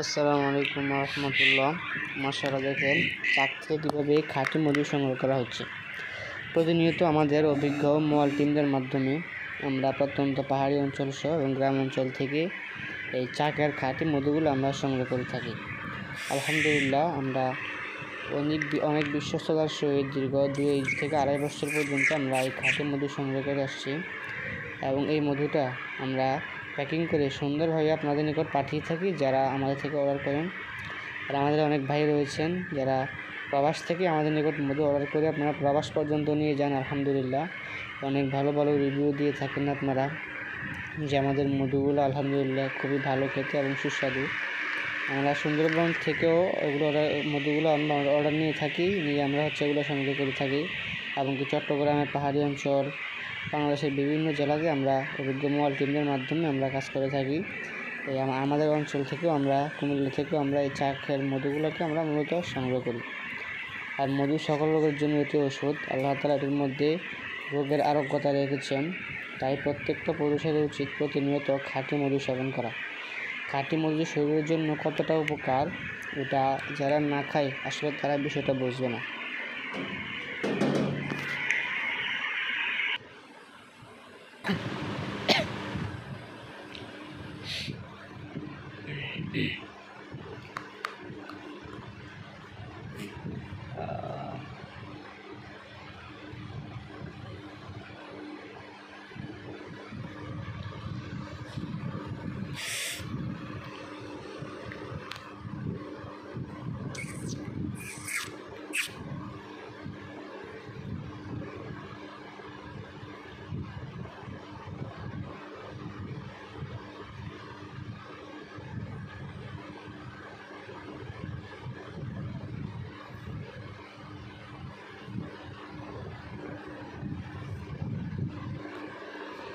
আসসালামু আলাইকুম রহমতুল্লাহ। মাশাআল্লাহ, দেখেন চাক থেকে কীভাবে খাঁটি মধু সংগ্রহ করা হচ্ছে। প্রতিনিয়ত আমাদের অভিজ্ঞ মোয়াল টিমদের মাধ্যমে আমরা প্রত্যন্ত পাহাড়ি অঞ্চল সহ এবং গ্রাম অঞ্চল থেকে এই চাকের খাঁটি মধুগুলো আমরা সংগ্রহ করে থাকি। আলহামদুলিল্লাহ, আমরা অনেক বিশ্বস্ততার সহিত দীর্ঘ 2 থেকে 2.5 বছর পর্যন্ত আমরা এই খাঁটি মধু সংগ্রহ করে আসছি এবং এই মধুটা আমরা প্যাকিং করে সুন্দরভাবে আপনাদের নিকট পাঠিয়ে থাকি যারা আমাদের থেকে অর্ডার করেন। আর আমাদের অনেক ভাই রয়েছেন যারা প্রবাস থেকে আমাদের নিকট মধু অর্ডার করে আপনারা প্রবাস পর্যন্ত নিয়ে যান। আলহামদুলিল্লাহ, অনেক ভালো ভালো রিভিউ দিয়ে থাকেন আপনারা যে আমাদের মধুগুলো আলহামদুলিল্লাহ খুবই ভালো খেতে এবং সুস্বাদু। আমরা সুন্দরবন থেকেও মধুগুলো আমরা অর্ডার নিয়ে থাকি, নিয়ে আমরা এগুলো সংগ্রহ করে থাকি এবং চট্টগ্রামের পাহাড়ি অঞ্চল, বাংলাদেশের বিভিন্ন জেলাতে আমরা অভিজ্ঞ মোয়াল টিমদের মাধ্যমে আমরা কাজ করে থাকি। আমাদের অঞ্চল থেকেও আমরা কুমিল্লা থেকেও আমরা এই চাকের মধুগুলোকে আমরা মূলত সংগ্রহ করি। আর মধু সকল রোগের জন্য এটি ওষুধ। আল্লাহ তাআলা এটির মধ্যে রোগের আরোগ্যতা রেখেছেন, তাই প্রত্যেকটা পুরুষের উচিত প্রতিনিয়ত খাঁটি মধু সেবন করা। খাঁটি মধু শরীরের জন্য কতটা উপকার এটা যারা না খায় আসলে তারা বিষয়টা বুঝবে না।